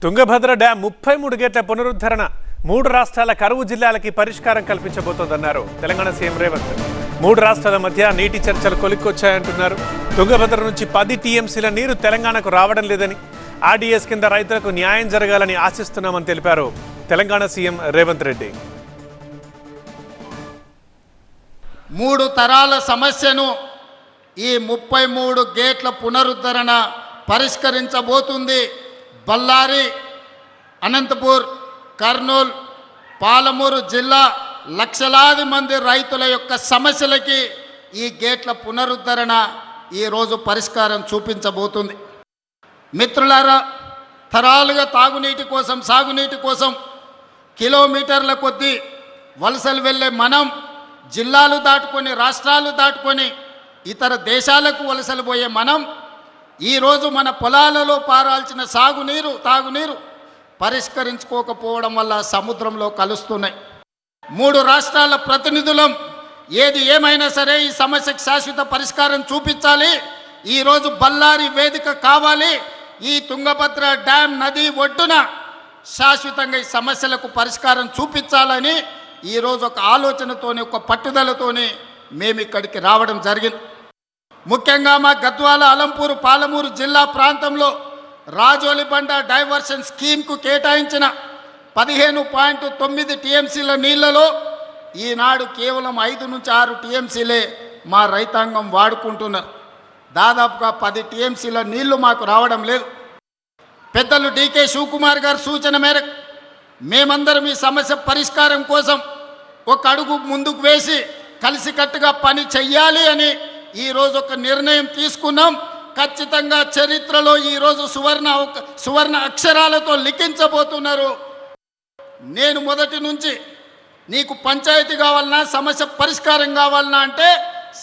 Tungabhadra dam 33 గేట్ల పునరుద్ధరణ 3 రాష్ట్రాల కరువు జిల్లాలకి పరిష్కారం కల్పించబోతోందన్నారు తెలంగాణ సీఎం రేవంత్. 3 రాష్ట్రాల మధ్య నీటి చర్చలు కొలిక్కొచ్చాయంటున్నారు. తుంగభద్ర నుంచి 10 టీఎంసీల నీరు తెలంగాణకు రావడం లేదని, ఆర్డీఎస్ కింద రైతులకు న్యాయం జరగాలని ఆశిస్తున్నామని తెలిపారు తెలంగాణ సీఎం రేవంత్ రెడ్డి. 3 తరాల సమస్యను ఈ 33 గేట్ల పునరుద్ధరణ పరిష్కరించబోతుంది. బళ్ళారి, అనంతపూర్, కర్నూలు, పాలమూరు జిల్లా లక్షలాది మంది రైతుల యొక్క సమస్యలకి ఈ గేట్ల పునరుద్ధరణ ఈరోజు పరిష్కారం చూపించబోతుంది. మిత్రులారా, తరాలుగా తాగునీటి కోసం, సాగునీటి కోసం కిలోమీటర్ల కొద్దీ వలసలు వెళ్ళే మనం జిల్లాలు దాటుకొని, రాష్ట్రాలు దాటుకొని ఇతర దేశాలకు వలసలు పోయే మనం ఈరోజు మన పొలాలలో పారాల్సిన సాగునీరు, తాగునీరు పరిష్కరించుకోకపోవడం వల్ల సముద్రంలో కలుస్తున్నాయి. 3 రాష్ట్రాల ప్రతినిధులం ఏది ఏమైనా సరే ఈ సమస్యకు శాశ్వత పరిష్కారం చూపించాలి. ఈరోజు బళ్ళారి వేదిక కావాలి. ఈ తుంగభద్ర డ్యాం నది ఒడ్డున శాశ్వతంగా ఈ సమస్యలకు పరిష్కారం చూపించాలని ఈరోజు ఒక ఆలోచనతోని, ఒక పట్టుదలతోని మేము ఇక్కడికి రావడం జరిగింది. ముఖ్యంగా మా గద్వాల, అలంపూరు, పాలమూరు జిల్లా ప్రాంతంలో రాజోలిబండ డైవర్షన్ స్కీమ్కు కేటాయించిన 15.9 టీఎంసీల నీళ్లలో ఈనాడు కేవలం 5 నుంచి 6 టీఎంసీలే మా రైతాంగం వాడుకుంటున్నారు. దాదాపుగా 10 టీఎంసీల నీళ్లు మాకు రావడం లేదు. పెద్దలు డీకే శివకుమార్ గారి సూచన మేరకు మేమందరం ఈ సమస్య పరిష్కారం కోసం ఒక అడుగు ముందుకు వేసి కలిసికట్టుగా పని చెయ్యాలి అని ఈరోజు ఒక నిర్ణయం తీసుకున్నాం. ఖచ్చితంగా చరిత్రలో ఈరోజు సువర్ణ అక్షరాలతో లిఖించబోతున్నారు. నేను మొదటి నుంచి నీకు పంచాయతీ కావాలన్నా, సమస్య పరిష్కారం కావాలన్నా అంటే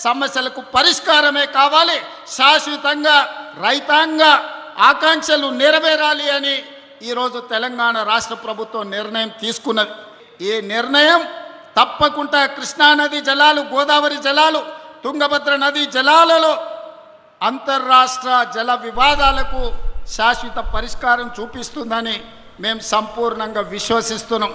సమస్యలకు పరిష్కారమే కావాలి, శాశ్వతంగా రైతాంగ ఆకాంక్షలు నెరవేరాలి అని ఈరోజు తెలంగాణ రాష్ట్ర ప్రభుత్వం నిర్ణయం తీసుకున్నది. ఈ నిర్ణయం తప్పకుండా కృష్ణానది జలాలు, గోదావరి జలాలు, తుంగభద్ర నది జలాలలో అంతర్రాష్ట్ర జల వివాదాలకు శాశ్వత పరిష్కారం చూపిస్తుందని మేము సంపూర్ణంగా విశ్వసిస్తున్నాం.